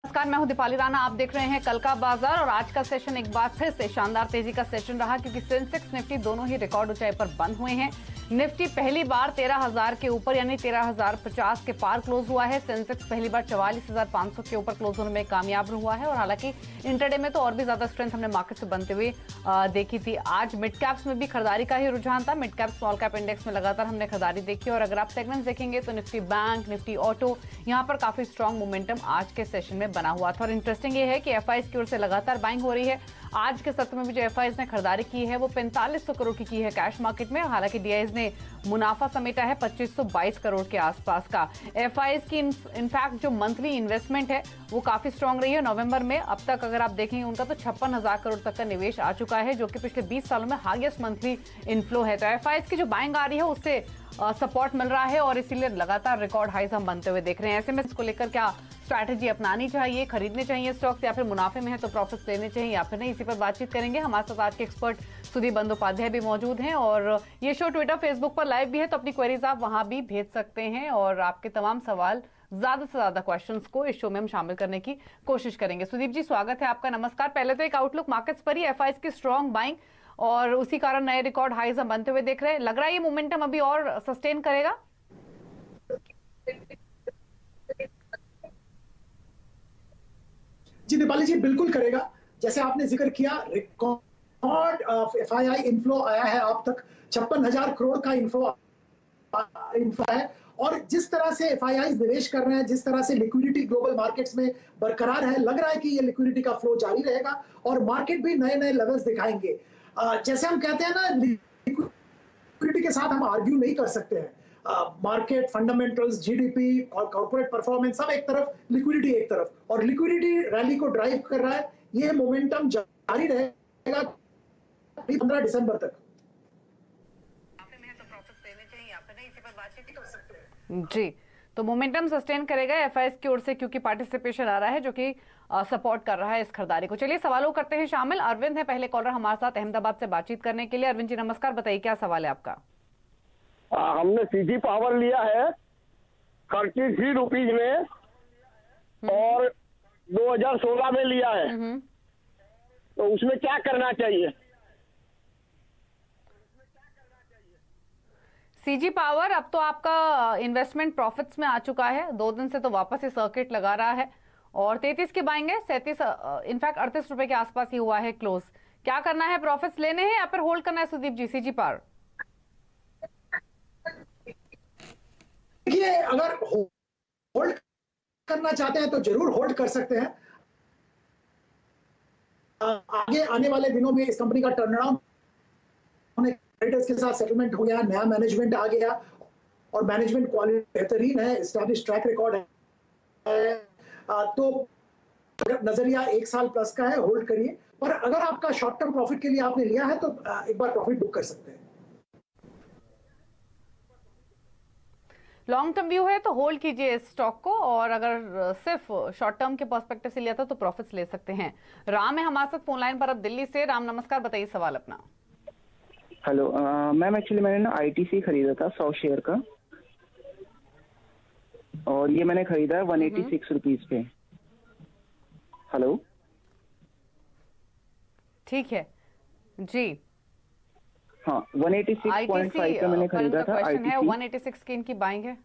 नमस्कार, मैं हूं दीपाली राणा। आप देख रहे हैं कल का बाजार और आज का सेशन एक बार फिर से शानदार तेजी का सेशन रहा क्योंकि सेंसेक्स निफ्टी दोनों ही रिकॉर्ड ऊंचाई पर बंद हुए हैं। निफ्टी पहली बार 13,000 के ऊपर यानी 13,050 के पार क्लोज हुआ है। सेंसेक्स पहली बार 44,500 के ऊपर क्लोज होने में कामयाब हुआ है और हालांकि इंटरडे में तो और भी ज्यादा स्ट्रेंथ हमने मार्केट से बनते हुए देखी थी। आज मिड कैप्स में भी खरीदारी का ही रुझान था। Mid cap small cap index में लगातार हमने खरीदारी देखी और अगर आप सेगमेंट्स देखेंगे तो निफ्टी बैंक, निफ्टी ऑटो, यहाँ पर काफी स्ट्रॉन्ग मोमेंटम आज के सेशन में बना हुआ था। और इंटरेस्टिंग ये है कि एफआईज की ओर से लगातार बाइंग हो रही है। आज के सत्र में भी जो एफआईज ने खरीदारी की है वो 4500 करोड़ की है कैश मार्केट में। हालांकि डीआईज ने मुनाफा समेटा है 2522 करोड़ के आसपास का। एफआईज की इनफैक्ट जो मंथली इन्वेस्टमेंट है वो काफी स्ट्रांग रही है। नवंबर में अब तक अगर आप देखेंगे उनका तो 56,000 करोड़ तक का निवेश आ चुका है जो कि पिछले 20 सालों में हाईएस्ट मंथली इनफ्लो है। तो एफआईज की जो बाइंग आ रही है उससे सपोर्ट मिल रहा है और इसीलिए लगातार रिकॉर्ड हाईज हम बनते हुए देख रहे हैं। ऐसे में इसको लेकर क्या स्ट्रैटेजी अपनानी चाहिए, खरीदने चाहिए स्टॉक्स या फिर मुनाफे में है तो प्रॉफिट्स लेने चाहिए या फिर नहीं, इसी पर बातचीत करेंगे। हमारे साथ आज के एक्सपर्ट सुदीप बंदोपाध्याय भी मौजूद हैं और ये शो ट्विटर, फेसबुक पर लाइव भी है तो अपनी क्वेरीज आप वहां भी भेज सकते हैं और आपके तमाम सवाल, ज्यादा से ज्यादा क्वेश्चंस को इस शो में हम शामिल करने की कोशिश करेंगे। सुदीप जी, स्वागत है आपका। नमस्कार। पहले तो एक आउटलुक मार्केट्स पर ही एफआईज की स्ट्रॉन्ग बाइंग और उसी कारण नए रिकॉर्ड हाईज हम बनते हुए देख रहे हैं। लग रहा है ये मोमेंटम अभी और सस्टेन करेगा? जी दीपाली जी, बिल्कुल करेगा। जैसे आपने जिक्र किया, रिकॉर्ड एफआईआई इनफ्लो आया है। अब तक 56,000 करोड़ का इनफ्लो है और जिस तरह से एफआईआई निवेश कर रहे हैं, जिस तरह से लिक्विडिटी ग्लोबल मार्केट्स में बरकरार है, लग रहा है कि ये लिक्विडिटी का फ्लो जारी रहेगा और मार्केट भी नए नए लेवल्स दिखाएंगे। जैसे हम कहते हैं ना, लिक्विडिटी के साथ हम आर्ग्यू नहीं कर सकते हैं। मार्केट फंडामेंटल्स, जीडीपी और कॉर्पोरेट परफॉर्मेंस सब एक तरफ, लिक्विडिटी एक तरफ, और लिक्विडिटी रैली को ड्राइव कर रहा है। ये मोमेंटम जारी रहेगा 15 दिसंबर तक। जी, तो मोमेंटम सस्टेन करेगा एफआईएस की ओर से क्योंकि पार्टिसिपेशन आ रहा है जो कि सपोर्ट कर रहा है इस खरीदारी को। चलिए सवालों करते हैं शामिल। अरविंद है पहले कॉलर हमारे साथ अहमदाबाद से बातचीत करने के लिए। अरविंद जी नमस्कार, बताइए क्या सवाल है आपका? हमने सीजी पावर लिया है 33 रुपीज में और 2016 में लिया है, तो उसमें क्या करना चाहिए? सीजी पावर अब तो आपका इन्वेस्टमेंट प्रॉफिट्स में आ चुका है। 2 दिन से तो वापस ही सर्किट लगा रहा है और 33 की बाइंग है। 37 इनफैक्ट 38 रुपए के आसपास ही हुआ है क्लोज। क्या करना है, प्रॉफिट्स लेने हैं या फिर होल्ड करना है सुदीप जी सीजी पावर? देखिए, अगर होल्ड करना चाहते हैं तो जरूर होल्ड कर सकते हैं। आगे आने वाले दिनों में इस कंपनी का टर्नअराउंड क्रेडिटर्स के साथ सेटलमेंट हो गया, नया मैनेजमेंट आ गया और मैनेजमेंट क्वालिटी बेहतरीन है, एस्टैब्लिश ट्रैक रिकॉर्ड है। तो नजरिया 1 साल प्लस का है, होल्ड करिए। पर अगर आपका शॉर्ट टर्म प्रॉफिट के लिए आपने लिया है तो एक बार प्रॉफिट बुक कर सकते हैं। लॉन्ग टर्म व्यू है तो होल्ड कीजिए इस स्टॉक को और अगर सिर्फ शॉर्ट टर्म के पर्सपेक्टिव से लिया था तो प्रॉफिट्स ले सकते हैं। राम है हमारे साथ फोन लाइन पर अब दिल्ली से। राम नमस्कार, बताइए सवाल अपना। हेलो मैम, एक्चुअली मैंने ना आईटीसी खरीदा था 100 शेयर का और ये मैंने खरीदा है 186 रुपीज पे। हेलो, ठीक है जी। हाँ, 186.5 का मैंने खरीदा था आईटीसी। 186 की इनकी बाइंग है।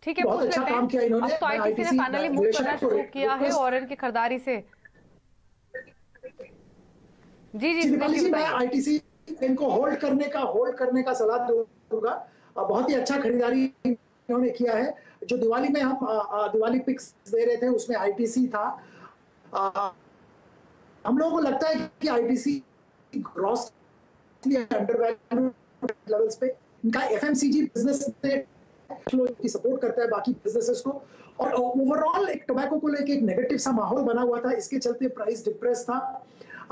ठीक है, बहुत अच्छा काम किया इन्होंने। अब तो आईटीसी ने फाइनली मूव करना शुरू किया है और इनकी खरीदारी से जी मैं आईटीसी इनको होल्ड करने का सलाह दूंगा। बहुत ही अच्छा खरीदारी इन्होंने किया है। जो दिवाली में हम दिवाली पिक्स दे रहे थे उसमें आईटीसी था। हम लोगों को लगता है कि आईटीसी ग्रॉसली अंडरवैल्यूड लेवल्स पे, इनका एफएमसीजी बिजनेस की सपोर्ट करता है बाकी बिजनेसेस को, और ओवरऑल एक टोबैको को लेके एक नेगेटिव सा माहौल बना हुआ था, इसके चलते प्राइस डिप्रेस था।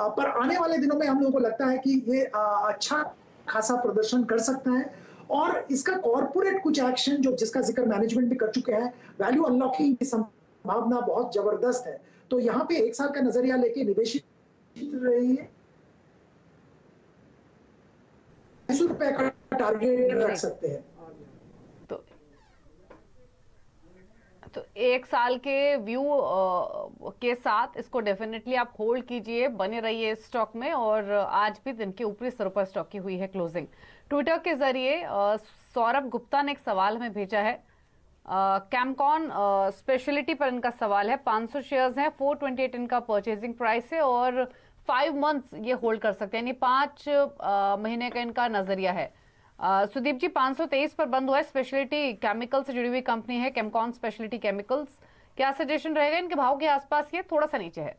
पर आने वाले दिनों में हम लोगों को लगता है कि ये अच्छा खासा प्रदर्शन कर सकता है और इसका कॉर्पोरेट कुछ एक्शन जो जिसका जिक्र मैनेजमेंट भी कर चुके हैं, वैल्यू अनलॉकिंग की संभावना बहुत जबरदस्त है। तो यहाँ पे 1 साल का नजरिया लेके निवेशित रहिए। ₹200 का टारगेट रख सकते हैं। तो 1 साल के व्यू के साथ इसको डेफिनेटली आप होल्ड कीजिए, बने रहिए इस स्टॉक में। और आज भी दिन के ऊपरी स्तरों पर स्टॉक की हुई है क्लोजिंग। ट्विटर के जरिए सौरभ गुप्ता ने एक सवाल हमें भेजा है। कैमकॉन स्पेशलिटी पर इनका सवाल है। 500 शेयर्स हैं, 428 इनका परचेजिंग प्राइस है और 5 मंथ्स ये होल्ड कर सकते हैं, यानी 5 महीने का इनका नजरिया है। सुदीप जी, 523 पर बंद हुआ है। स्पेशलिटी केमिकल से जुड़ी हुई कंपनी है कैमकॉन स्पेशलिटी केमिकल्स। क्या सजेशन रहेगा इनके भाव के आसपास? ये थोड़ा सा नीचे है।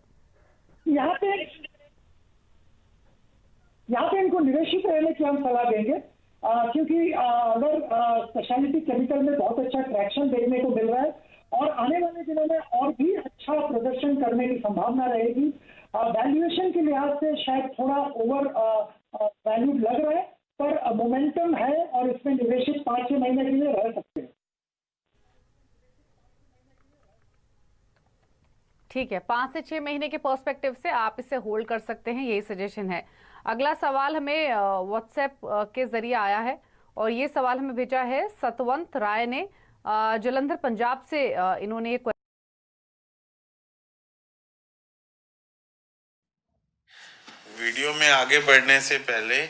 यहाँ पे इनको निवेशित रहने की हम सलाह देंगे, क्योंकि अगर स्पेशलिटी केमिकल में बहुत अच्छा ट्रैक्शन देखने को मिल रहा है और आने वाले दिनों में और भी अच्छा प्रदर्शन करने की संभावना रहेगी। वैल्यूएशन के लिहाज से शायद थोड़ा ओवर वैल्यू लग रहा है, पर मोमेंटम है और इसमें निवेशित 5-6 महीने के लिए रह सकते हैं। ठीक है, 5 से 6 महीने के पर्सपेक्टिव से आप इसे होल्ड कर सकते हैं, यही सजेशन है। अगला सवाल हमें व्हाट्सएप के जरिए आया है और ये सवाल हमें भेजा है सतवंत राय ने, जलंधर पंजाब से। इन्होंने ये वीडियो में आगे बढ़ने से पहले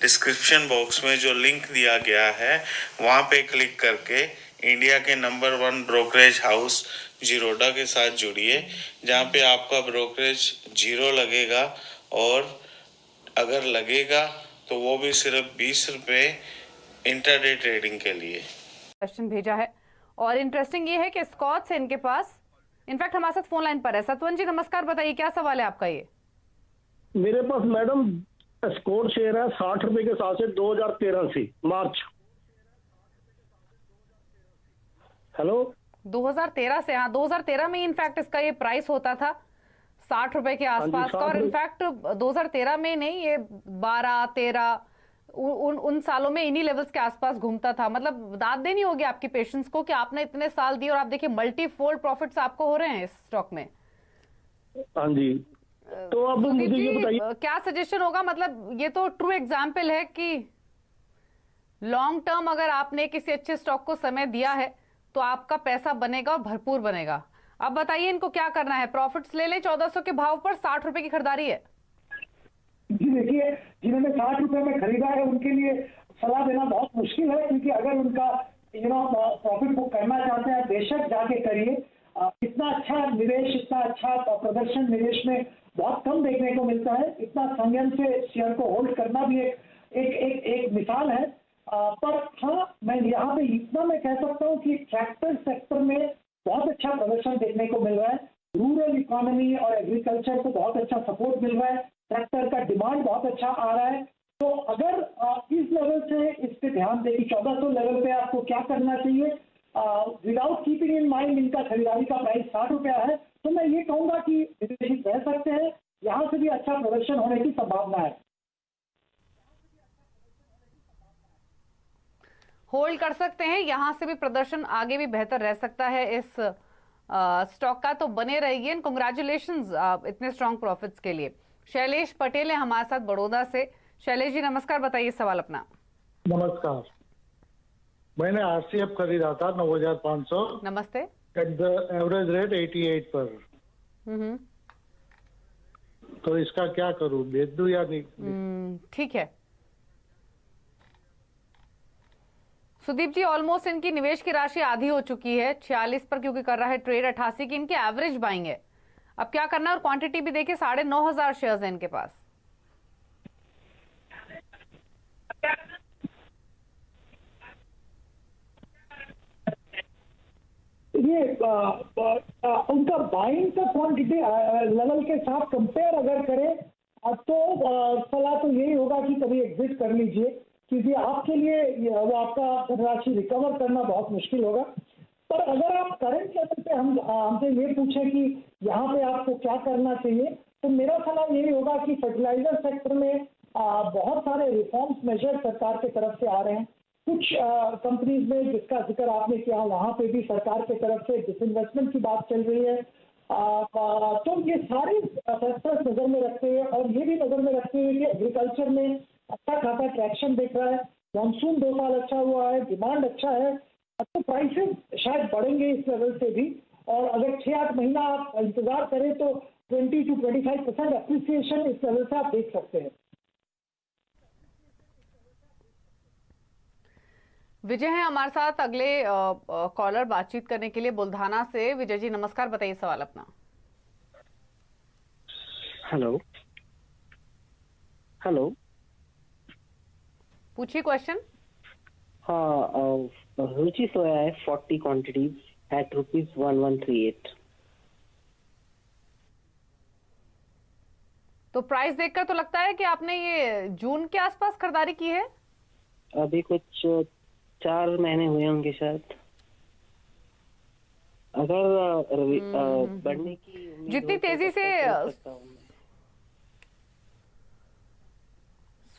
डिस्क्रिप्शन बॉक्स में जो लिंक दिया गया है वहां पे क्लिक करके इंडिया के नंबर 1 ब्रोकरेज हाउस जीरोडा के साथ जुड़िए, जहां पे आपका ब्रोकरेज 0 लगेगा और अगर लगेगा तो वो भी सिर्फ 20 रुपये इंटरडे ट्रेडिंग के लिए। क्वेश्चन भेजा है और इंटरेस्टिंग ये है कि स्कॉच है इनके पास। इनफैक्ट हमारे साथ फोन लाइन पर है। सतवंत जी नमस्कार, बताइए क्या सवाल है आपका? ये मेरे पास मैडम स्कोर शेयर है 60 रुपए के साथ से 2013 से मार्च। हेलो, 2013 से? हाँ, 2013 में इनफैक्ट इसका ये प्राइस होता था 60 रुपए के आसपास का। और इनफैक्ट 2013 में नहीं, ये 12-13 उन सालों में इन्हीं लेवल्स के आसपास घूमता था। मतलब दाद देनी होगी आपकी पेशेंस को कि आपने इतने साल दिए और आप देखिए मल्टी फोल्ड प्रॉफिट्स आपको हो रहे हैं इस स्टॉक में। हाँ जी, तो अब मुझे ये बताइए क्या सजेशन होगा? मतलब ये तो ट्रू एग्जाम्पल है कि लॉन्ग टर्म अगर आपने किसी अच्छे स्टॉक को समय दिया है तो आपका पैसा बनेगा और भरपूर बनेगा। अब बताइए इनको क्या करना है? प्रॉफिट्स ले लें 1400 के भाव पर, 60 रुपए की खरीदारी है। जी देखिए, जिन्होंने 60 रुपए में खरीदा है उनके लिए सलाह देना बहुत मुश्किल है, क्योंकि अगर उनका प्रॉफिट बुक करना चाहते हैं बेशक जाके करिए। इतना अच्छा निवेश, इतना अच्छा प्रदर्शन निवेश में बहुत कम देखने को मिलता है। इतना संयम से शेयर को होल्ड करना भी एक मिसाल है। पर हाँ, मैं यहाँ पे इतना मैं कह सकता हूँ कि ट्रैक्टर सेक्टर में बहुत अच्छा प्रदर्शन देखने को मिल रहा है। रूरल इकोनॉमी और एग्रीकल्चर को बहुत अच्छा सपोर्ट मिल रहा है। ट्रैक्टर का डिमांड बहुत अच्छा आ रहा है। तो अगर इस लेवल से इस पे ध्यान दें कि 1400 लेवल पे आपको क्या करना चाहिए, विदाउट कीपिंग इन माइंड इनका खरीदारी का प्राइस 60 रुपया है, तो मैं ये कहूंगा कि निवेशित रह सकते हैं। यहाँ से भी अच्छा प्रदर्शन होने की संभावना है। होल्ड कर सकते हैं, यहां से भी प्रदर्शन आगे भी बेहतर रह सकता है इस स्टॉक का। तो बने रहिए। कांग्रेचुलेशंस इतने स्ट्रॉन्ग प्रॉफिट्स के लिए। शैलेश पटेल है हमारे साथ बड़ौदा से। शैलेश जी नमस्कार, बताइए सवाल अपना। नमस्कार, मैंने आरसीएफ खरीदा था 9500। नमस्ते। एट द एवरेज रेट 88 पर। तो इसका क्या करूं, बेच दूं या नहीं? ठीक है सुदीप जी, ऑलमोस्ट इनकी निवेश की राशि आधी हो चुकी है। 46 पर क्योंकि कर रहा है ट्रेड, 88 की इनकी एवरेज बाइंग है। अब क्या करना है? और क्वांटिटी भी देखिए, 9,500 शेयर्स है इनके पास। ये उनका बाइंग का क्वांटिटी लेवल के साथ कंपेयर अगर करें तो सलाह तो यही होगा कि कभी एग्जिट कर लीजिए, क्योंकि आपके लिए वो आपका धनराशि रिकवर करना बहुत मुश्किल होगा। पर अगर आप करंट लेवल पे हमसे ये पूछें कि यहाँ पे आपको क्या करना चाहिए, तो मेरा सलाह यही होगा कि फर्टिलाइजर सेक्टर में बहुत सारे रिफॉर्म्स मेजर सरकार की तरफ से आ रहे हैं। कुछ कंपनीज में जिसका जिक्र आपने किया, वहां पे भी सरकार की तरफ से डिसइन्वेस्टमेंट की बात चल रही है। तो ये सारे फैक्टर्स नजर में रखते हुए और ये भी नजर में रखते हुए कि एग्रीकल्चर में अच्छा खासा ट्रैक्शन दिख रहा है। मानसून 2 साल अच्छा हुआ है, डिमांड अच्छा है, तो प्राइसेस शायद बढ़ेंगे इस लेवल से भी, और अगर 6-8 महीना आप इंतजार करें तो 20 to 25% अप्रिसिएशन इस लेवल से आप देख सकते हैं। विजय हैं हमारे साथ अगले कॉलर बातचीत करने के लिए बुल्धाना से। विजय जी नमस्कार, बताइए सवाल अपना। हेलो हेलो, पूछिए क्वेश्चन। हाँ, रुचि सोया है 40 क्वांटिटीज एट ₹1138। तो प्राइस देखकर तो लगता है कि आपने ये जून के आसपास खरीदारी की है। अभी कुछ 4 महीने हुए होंगे शायद। अगर बढ़ने की उम्मीद जितनी हो तो तेजी तब से तक कर सकता हूं मैं।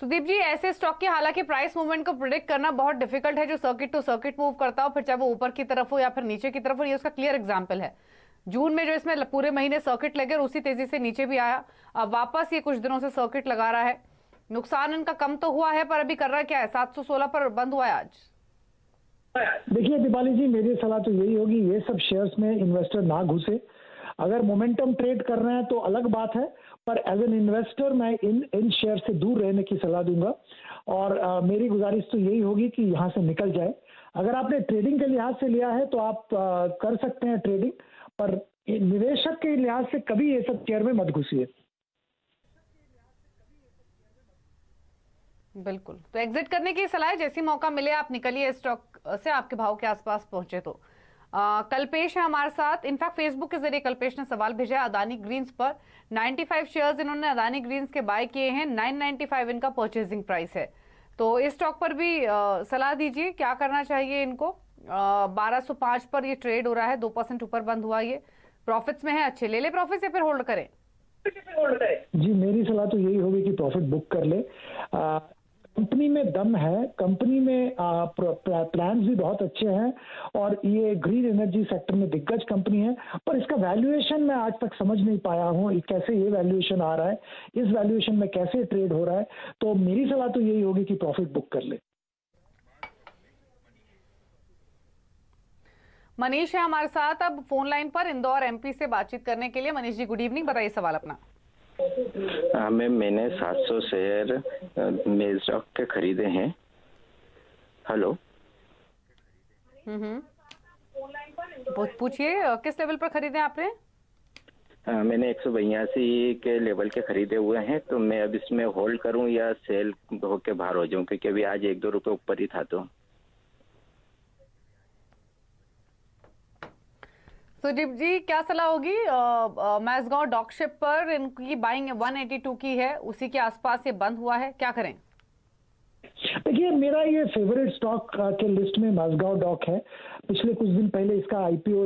सुदीप जी, ऐसे स्टॉक की हालांकि प्राइस मूवमेंट को प्रिडिक्ट करना बहुत डिफिकल्ट है, जो सर्किट टू सर्किट मूव करता हो, फिर चाहे वो ऊपर की तरफ हो या फिर नीचे की तरफ हो। ये उसका क्लियर एग्जांपल है। जून में जो इसमें पूरे महीने सर्किट लगे और उसी तेजी से नीचे भी आया, अब वापस ये कुछ दिनों से सर्किट लगा रहा है। नुकसान इनका कम तो हुआ है, पर अभी कर रहा क्या है, 716 पर बंद हुआ है आज। देखिए दीपाली जी, मेरी सलाह तो यही होगी, ये सब शेयर्स में इन्वेस्टर ना घुसे। अगर मोमेंटम ट्रेड कर रहे हैं तो अलग बात है, पर एज एन इन्वेस्टर मैं इन शेयर से दूर रहने की सलाह दूंगा। और मेरी गुजारिश तो यही होगी कि यहाँ से निकल जाए। अगर आपने ट्रेडिंग के लिहाज से लिया है तो आप कर सकते हैं ट्रेडिंग, पर निवेशक के लिहाज से कभी ये सब शेयर में मत घुसिए। बिल्कुल, तो एग्जिट करने की सलाह है, जैसी मौका मिले आप निकलिए स्टॉक से, आपके भाव के आसपास पहुंचे तो। कल्पेश है हमारे साथ। इनफैक्ट फेसबुक के जरिए कल्पेश ने सवाल भेजा है अदानी ग्रीन्स पर। 95 शेयर्स इन्होंने अदानी ग्रीन्स के बाय किए हैं, 995 इनका परचेजिंग प्राइस है। तो इस स्टॉक पर भी सलाह दीजिए, क्या करना चाहिए इनको। 1205 पर ये ट्रेड हो रहा है, 2% ऊपर बंद हुआ। ये प्रॉफिट्स में है, अच्छे ले ले प्रॉफिट्स या फिर होल्ड करें। जी मेरी सलाह तो यही होगी कि प्रॉफिट बुक कर ले। कंपनी में दम है, कंपनी में प्लान्स भी बहुत अच्छे हैं, और ये ग्रीन एनर्जी सेक्टर में दिग्गज कंपनी है। पर इसका वैल्यूएशन मैं आज तक समझ नहीं पाया हूँ, कैसे ये वैल्यूएशन आ रहा है, इस वैल्यूएशन में कैसे ट्रेड हो रहा है। तो मेरी सलाह तो यही होगी कि प्रॉफिट बुक कर ले। मनीष है हमारे साथ अब फोन लाइन पर, इंदौर एमपी से बातचीत करने के लिए। मनीष जी गुड इवनिंग, बताइए सवाल अपना। मैम मैंने 700 शेयर मेजरॉक के खरीदे हैं। हेलो, पूछिए किस लेवल पर खरीदे आपने। मैंने 182 के लेवल के खरीदे हुए हैं, तो मैं अब इसमें होल्ड करूं या सेल होके बाहर हो जाऊं, क्योंकि अभी आज 1-2 रुपए ऊपर ही था। तो सुदीप जी क्या सलाह होगी। मैसगांव डॉकशिप पर इनकी बाइंग 182 की है, उसी के आसपास ये बंद हुआ है, क्या करें। देखिए मेरा ये फेवरेट स्टॉक के लिस्ट में माझगांव डॉक है। पिछले कुछ दिन पहले इसका आईपीओ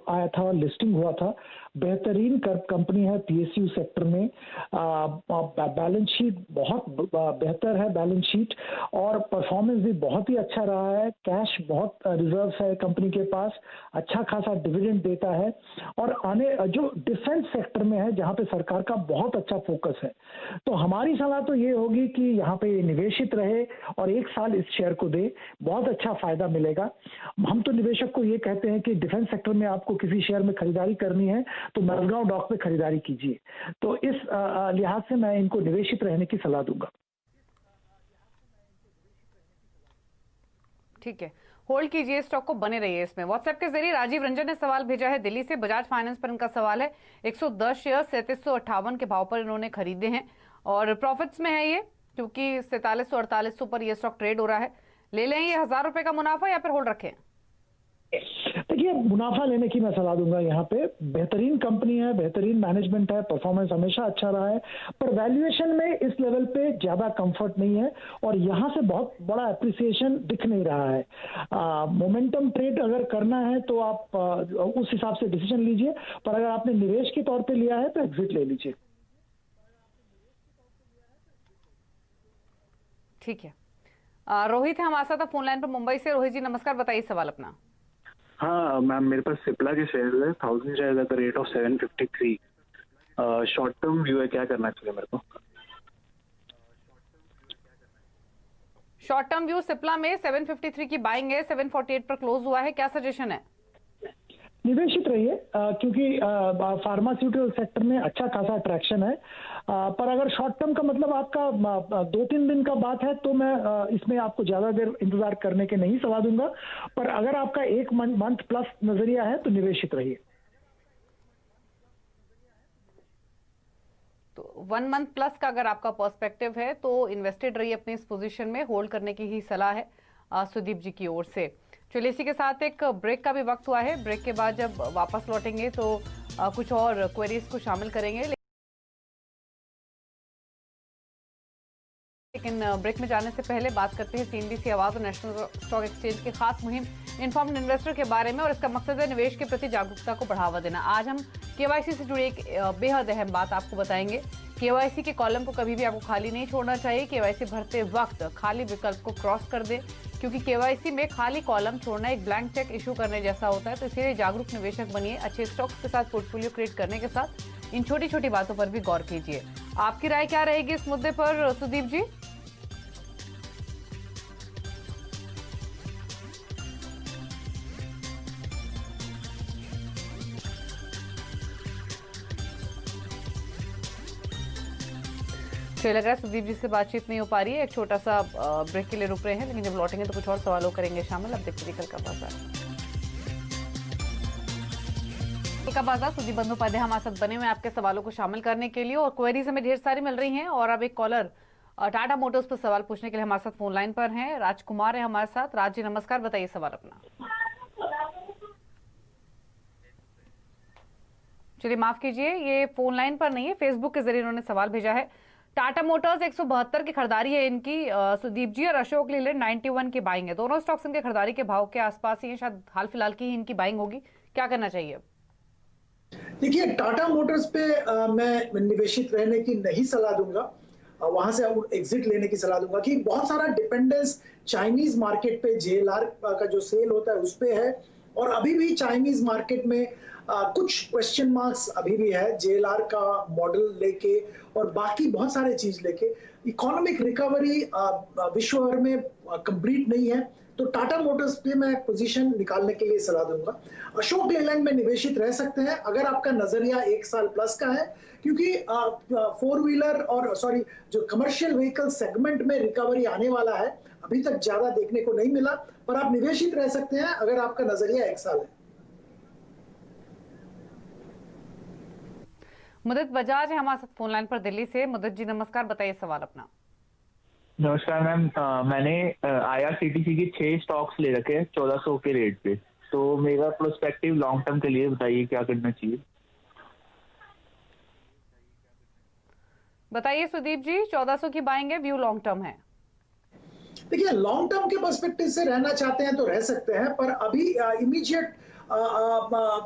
आया था और लिस्टिंग हुआ था। बेहतरीन कंपनी है पीएसयू सेक्टर में। बैलेंस शीट बहुत बेहतर है, बैलेंस शीट, और परफॉर्मेंस भी बहुत ही अच्छा रहा है। कैश बहुत रिजर्व्स है कंपनी के पास, अच्छा खासा डिविडेंड देता है, और आने जो डिफेंस सेक्टर में है जहां पे सरकार का बहुत अच्छा फोकस है। तो हमारी सलाह तो ये होगी कि यहाँ पे निवेशित रहे और 1 साल इस शेयर को दे, बहुत अच्छा फायदा मिलेगा। हम तो निवेशक को ये कहते हैं कि डिफेंस सेक्टर में आपको किसी शेयर में खरीदारी करनी है तो माझगांव डॉक पे खरीदारी कीजिए। तो इस लिहाज से मैं इनको निवेशित रहने की सलाह दूंगा। ठीक है, होल्ड कीजिए स्टॉक को, बने रहिए इसमें। व्हाट्सएप के जरिए राजीव रंजन ने सवाल भेजा है दिल्ली से। बजाज फाइनेंस पर इनका सवाल है। 110 शेयर 3758 के भाव पर इन्होंने खरीदे हैं और प्रॉफिट्स में है ये, क्योंकि 4700-4800 पर ये स्टॉक ट्रेड हो रहा है। ले लें ये 1000 रुपए का मुनाफा या फिर होल्ड रखें। देखिए मुनाफा लेने की मैं सलाह दूंगा। यहाँ पे बेहतरीन कंपनी है, बेहतरीन मैनेजमेंट है, परफॉर्मेंस हमेशा अच्छा रहा है, पर वैल्यूएशन में इस लेवल पे ज्यादा कंफर्ट नहीं है और यहाँ से बहुत बड़ा एप्रिसिएशन दिख नहीं रहा है। मोमेंटम ट्रेड अगर करना है तो आप उस हिसाब से डिसीजन लीजिए, पर अगर आपने निवेश के तौर पे लिया है तो एग्जिट ले लीजिए। ठीक है, रोहित है हमारे साथ फोन लाइन पर मुंबई से। रोहित जी नमस्कार, बताइए सवाल अपना। हाँ मैम, मेरे पास सिप्ला के शेयर है, 1000 share at the rate of 753। Short term view है, क्या करना चाहिए मेरे को। शॉर्ट टर्म व्यू सिप्ला में 753 की बाइंग है, 748 पर क्लोज हुआ है, क्या सजेशन है? निवेशित रहिए क्योंकि फार्मास्यूटिकल सेक्टर में अच्छा खासा अट्रैक्शन है। पर अगर शॉर्ट टर्म का मतलब आपका 2-3 दिन का बात है तो मैं इसमें आपको ज्यादा देर इंतजार करने के नहीं सलाह दूंगा। पर अगर आपका 1 मंथ प्लस नजरिया है तो निवेशित रहिए। तो 1 मंथ प्लस का अगर आपका पर्सपेक्टिव है तो इन्वेस्टेड रहिए अपनी इस पोजीशन में, होल्ड करने की ही सलाह है सुदीप जी की ओर से। चलिए इसी के साथ एक ब्रेक का भी वक्त हुआ है। ब्रेक के बाद जब वापस लौटेंगे तो कुछ और क्वेरीज को शामिल करेंगे, लेकिन ब्रेक में जाने से पहले बात करते हैं सीएनबीसी आवाज और नेशनल स्टॉक एक्सचेंज की खास मुहिम इन्फॉर्म्ड इन्वेस्टर के बारे में, और इसका मकसद है निवेश के प्रति जागरूकता को बढ़ावा देना। आज हम केवाईसी से जुड़ी एक बेहद अहम बात आपको बताएंगे। केवाईसी के कॉलम को कभी भी आपको खाली नहीं छोड़ना चाहिए। केवाईसी भरते वक्त खाली विकल्प को क्रॉस कर दें, क्योंकि केवाईसी में खाली कॉलम छोड़ना एक ब्लैंक चेक इशू करने जैसा होता है। तो इसीलिए जागरूक निवेशक बनिए, अच्छे स्टॉक्स के साथ पोर्टफोलियो क्रिएट करने के साथ इन छोटी छोटी बातों पर भी गौर कीजिए। आपकी राय क्या रहेगी इस मुद्दे पर सुदीप जी? मुझे लग रहा है सुदीप जी से बातचीत नहीं हो पा रही है, एक छोटा सा ब्रेक के लिए रुक रहे हैं, लेकिन जब लौटेंगे तो कुछ और सवालों करेंगे शामिल। अब देखते हैं कल का बाजार। कल का बाजार सुदीप बंदोपाध्याय हमारे साथ बने हुए आपके सवालों को शामिल करने के लिए, और क्वेरीज हमें ढेर सारी मिल रही हैं। और अब एक कॉलर टाटा मोटर्स पर सवाल पूछने के लिए हमारे साथ फोन लाइन पर हैं। राजकुमार है हमारे साथ। राज जी नमस्कार, बताइए सवाल अपना। चलिए माफ कीजिए, ये फोन लाइन पर नहीं है, फेसबुक के जरिए उन्होंने सवाल भेजा है। टाटा मोटर्स 172 की खरीदारी है इनकी सुदीप जी, और अशोक लीलैंड 91 की बाइंग है। दोनों स्टॉक्स इनके खरीदारी के भाव के आसपास ही है, शायद हाल फिलहाल की ही इनकी बाइंग होगी। क्या करना चाहिए? देखिए, टाटा मोटर्स पे मैं निवेशित रहने की नहीं सलाह दूंगा, वहां से एग्जिट लेने की सलाह दूंगा कि बहुत सारा डिपेंडेंस चाइनीज मार्केट पे जेएलआर का जो सेल होता है उस पे है, और अभी भी चाइनीज मार्केट में कुछ क्वेश्चन मार्क्स अभी भी है जेएलआर का मॉडल लेके और बाकी बहुत सारे चीज लेके। इकोनॉमिक रिकवरी विश्व भर में कंप्लीट नहीं है, तो टाटा मोटर्स पे मैं पोजीशन निकालने के लिए सलाह दूंगा। अशोक लेलैंड में निवेशित रह सकते हैं अगर आपका नजरिया 1 साल प्लस का है, क्योंकि 4 व्हीलर और जो कमर्शियल व्हीकल सेगमेंट में रिकवरी आने वाला है, अभी तक ज्यादा देखने को नहीं मिला, पर आप निवेशित रह सकते हैं अगर आपका नजरिया 1 साल है। मुदत बजाज है हमारे साथ फोन लाइन पर दिल्ली से। मुदत जी नमस्कार, बताइए सवाल अपना। नमस्कार मैम, मैंने IRCTC की 6 स्टॉक्स ले रखे हैं 1400 के रेट पे, तो मेरा प्रोस्पेक्टिव लॉन्ग टर्म के लिए बताइए क्या करना चाहिए? बताइए सुदीप जी, 1400 की बाइंग है, व्यू लॉन्ग टर्म है? देखिए, लॉन्ग टर्म के पर्सपेक्टिव से रहना चाहते हैं तो रह सकते हैं, पर अभी इमीडिएट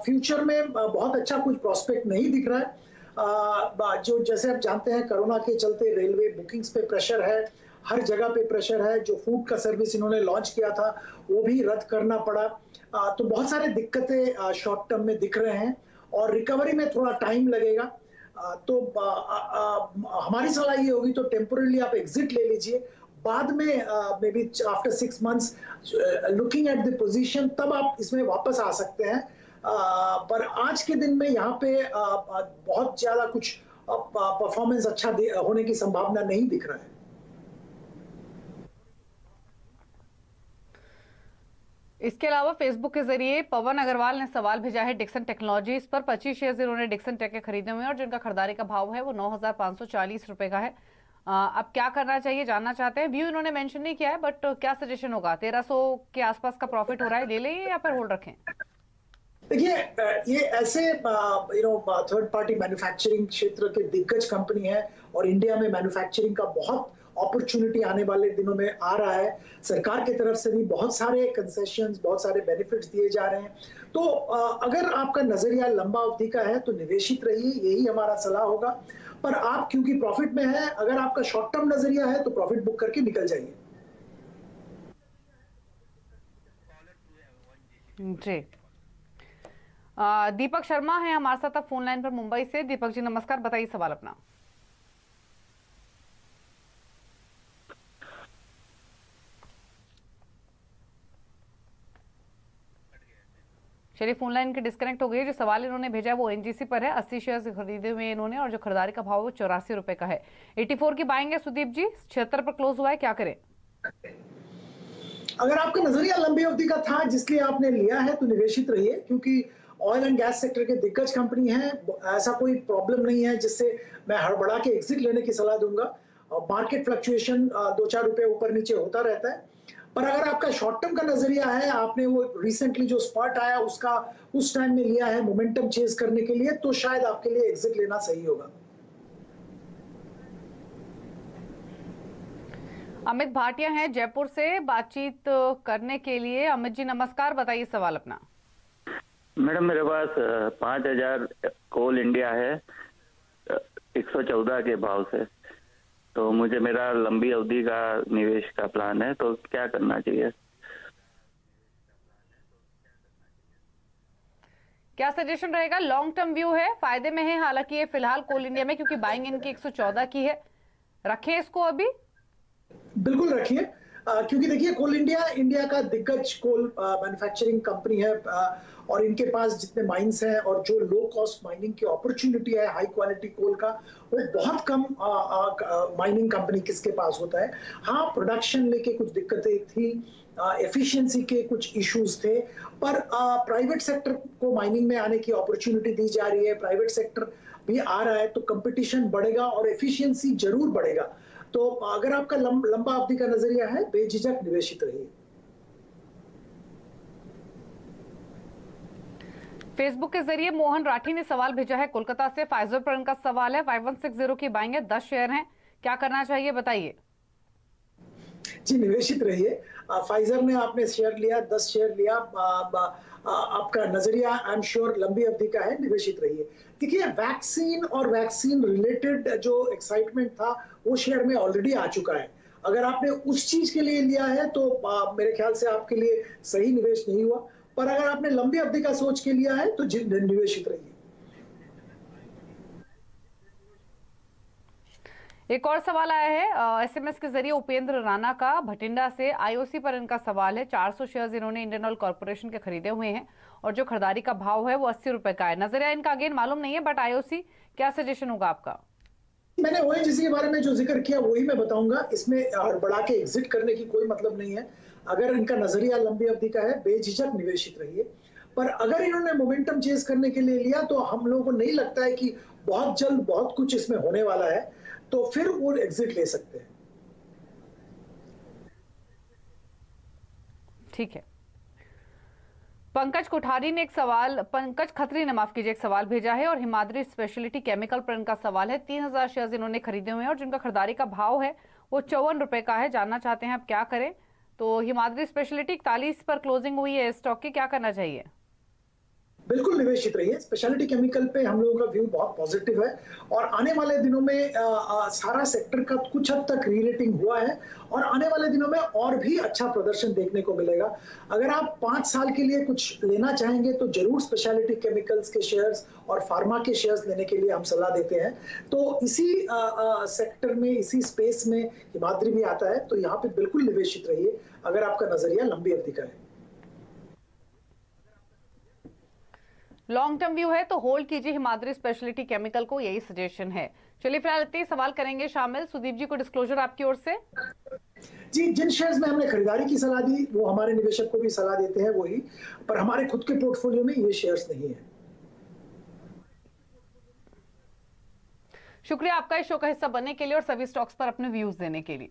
फ्यूचर में बहुत अच्छा कुछ प्रोस्पेक्ट नहीं दिख रहा है। जो जैसे आप जानते हैं, कोरोना के चलते रेलवे बुकिंग्स पे प्रेशर है, हर जगह पे प्रेशर है। जो फूड का सर्विस इन्होंने लॉन्च किया था वो भी रद्द करना पड़ा, तो बहुत सारे दिक्कतें शॉर्ट टर्म में दिख रहे हैं और रिकवरी में थोड़ा टाइम लगेगा। तो हमारी सलाह ये होगी तो टेम्पोरली आप एग्जिट ले लीजिए, बाद में may be after 6 months looking at the position तब आप इसमें वापस आ सकते हैं। पर आज के दिन में यहाँ पे बहुत ज्यादा कुछ परफॉर्मेंस अच्छा होने की संभावना नहीं दिख रहा है। इसके अलावा फेसबुक के जरिए पवन अग्रवाल ने सवाल भेजा है डिक्सन टेक्नोलॉजीज पर। 25 शेयर इन्होंने डिक्सन टेक के खरीदे हुए हैं और जिनका खरीदारी का भाव है वो 9,540 रुपए का है। अब क्या करना चाहिए जानना चाहते हैं। व्यू इन्होंने मेंशन नहीं किया है, बट क्या सजेशन होगा? 1300 के आसपास का प्रॉफिट हो रहा है, ले लें या फिर होल्ड रखें? देखिए, ये ऐसे थर्ड पार्टी मैन्युफैक्चरिंग क्षेत्र के दिग्गज कंपनी है और इंडिया में मैन्युफैक्चरिंग का बहुत अपॉर्चुनिटी आने वाले दिनों में आ रहा है। सरकार की तरफ से भी बहुत सारे कंसेशंस, बहुत सारे बेनिफिट्स दिए जा रहे हैं। तो अगर आपका नजरिया लंबा अवधि का है तो निवेशित रहिए, यही हमारा सलाह होगा। पर आप क्योंकि प्रॉफिट में है, अगर आपका शॉर्ट टर्म नजरिया है तो प्रॉफिट बुक करके निकल जाइए। जी, दीपक शर्मा है हमारे साथ अब फोन लाइन पर मुंबई से। दीपक जी नमस्कार, बताइए सवाल अपना। चलिए फोन लाइन की डिस्कनेक्ट हो गई है। जो सवाल इन्होंने भेजा है वो एनजीसी पर है। 80 शेयर खरीदे हुए इन्होंने और जो खरीदारी का भाव वो 84 रुपए का है। 84 की बाइंग है सुदीप जी, 76 पर क्लोज हुआ है, क्या करें? अगर आपका नजरिया लंबी अवधि का था जिसलिए आपने लिया है तो निवेशित रहिए, क्योंकि ऑयल एंड गैस सेक्टर के दिग्गज कंपनी है। ऐसा कोई प्रॉब्लम नहीं है जिससे मैं हड़बड़ा के एग्जिट लेने की सलाह दूंगा। मार्केट फ्लक्चुएशन 2-4 रुपए ऊपर नीचे होता रहता है, पर अगर आपका शॉर्ट टर्म का नजरिया है, आपने वो रिसेंटली जो स्पॉट आया उसका उस टाइम में लिया है मोमेंटम चेज करने के लिए, तो शायद आपके लिए एग्जिट लेना सही होगा। अमित भाटिया हैं जयपुर से बातचीत करने के लिए। अमित जी नमस्कार, बताइए सवाल अपना। मैडम मेरे पास 5000 कोल इंडिया है 114 के भाव से, तो मुझे मेरा लंबी अवधि का निवेश का प्लान है, तो क्या करना चाहिए? क्या सजेशन रहेगा? लॉन्ग टर्म व्यू है, फायदे में है हालांकि ये फिलहाल कोल इंडिया में, क्योंकि बाइंग इनकी 114 की है। रखें इसको अभी? बिल्कुल रखिए, क्योंकि देखिए कोल इंडिया का दिग्गज कोल मैन्युफैक्चरिंग कंपनी है, और इनके पास जितने माइंस हैं और जो लो कॉस्ट माइनिंग की अपॉर्चुनिटी है हाई क्वालिटी कोल का, वो बहुत कम माइनिंग कंपनी किसके पास होता है। हाँ, प्रोडक्शन लेके कुछ दिक्कतें थी, एफिशिएंसी के कुछ इश्यूज थे, पर प्राइवेट सेक्टर को माइनिंग में आने की अपॉर्चुनिटी दी जा रही है। प्राइवेट सेक्टर भी आ रहा है तो कंपटीशन बढ़ेगा और एफिशिएंसी जरूर बढ़ेगा। तो अगर आपका लंबा अवधि का नजरिया है, बेझिझक निवेशित रहिए। फेसबुक के जरिए मोहन राठी ने सवाल भेजा है कोलकाता से। फाइजर पर उनका सवाल है। 5160 की बाइंग है, 10 शेयर हैं, क्या करना चाहिए बताइए? जी निवेशित रहिए। फाइजर ने आपने शेयर लिया, 10 शेयर लिया, आपका नजरिया आई एम श्योर लंबी अवधि का है, निवेशित रहिए। देखिए वैक्सीन और वैक्सीन रिलेटेड जो एक्साइटमेंट था वो शेयर में ऑलरेडी आ चुका है। अगर आपने उस चीज के लिए लिया है तो मेरे ख्याल से आपके लिए सही निवेश नहीं हुआ, पर अगर आपने लंबी अवधि का सोच के लिया है तो निवेशित रहिए। एक और सवाल आया है एसएमएस के जरिए उपेंद्र राणा का भटिंडा से। आईओसी पर इनका सवाल है। 400 शेयर्स इन्होंने इंडियन ऑयल कॉर्पोरेशन के खरीदे हुए हैं और जो खरीदारी का भाव है वो 80 रुपए का है। नजरिया इनका अगेन मालूम नहीं है, बट आईओसी क्या सजेशन होगा आपका? मैंने ओएनजीसी के बारे में जो जिक्र किया वही मैं बताऊंगा। इसमें बढ़ा के एग्जिट करने की कोई मतलब नहीं है। अगर इनका नजरिया लंबी अवधि का है, बेझिझक निवेशित रहिए। पर अगर इन्होंने मोमेंटम चेज करने के लिए लिया तो हम लोगों को नहीं लगता है कि बहुत जल्द बहुत कुछ इसमें होने वाला है, तो फिर वो एग्जिट ले सकते हैं। ठीक है। पंकज खत्री ने एक सवाल भेजा है और हिमाद्री स्पेशलिटी केमिकल पर इनका सवाल है। 3000 शेयर्स इन्होंने खरीदे हुए हैं और जिनका खरीदारी का भाव है वो 54 रुपए का है। जानना चाहते हैं आप क्या करें? तो हिमाद्री स्पेशलिटी 41 पर क्लोजिंग हुई है स्टॉक की, क्या करना चाहिए? बिल्कुल निवेशित रहिए। स्पेशलिटी केमिकल पे हम लोगों का व्यू बहुत पॉजिटिव है और आने वाले दिनों में सारा सेक्टर का कुछ हद तक रीरेटिंग हुआ है और आने वाले दिनों में और भी अच्छा प्रदर्शन देखने को मिलेगा। अगर आप 5 साल के लिए कुछ लेना चाहेंगे तो जरूर स्पेशलिटी केमिकल्स के शेयर्स और फार्मा के शेयर्स लेने के लिए हम सलाह देते हैं। तो इसी सेक्टर में, इसी स्पेस में हिमाद्री भी आता है, तो यहाँ पे बिल्कुल निवेशित रहिए अगर आपका नजरिया लंबी अवधि का है। लॉन्ग टर्म व्यू है तो होल्ड कीजिए हिमाद्री स्पेशलिटी केमिकल को, यही सजेशन है। चलिए फिलहाल इतने सवाल करेंगे शामिल। सुदीप जी को डिस्क्लोजर आपकी ओर से। जी, जिन शेयर्स में हमने खरीदारी की सलाह दी वो हमारे निवेशक को भी सलाह देते हैं वही, पर हमारे खुद के पोर्टफोलियो में ये शेयर्स नहीं है। शुक्रिया आपका इस शो का हिस्सा बनने के लिए और सभी स्टॉक्स पर अपने व्यूज देने के लिए।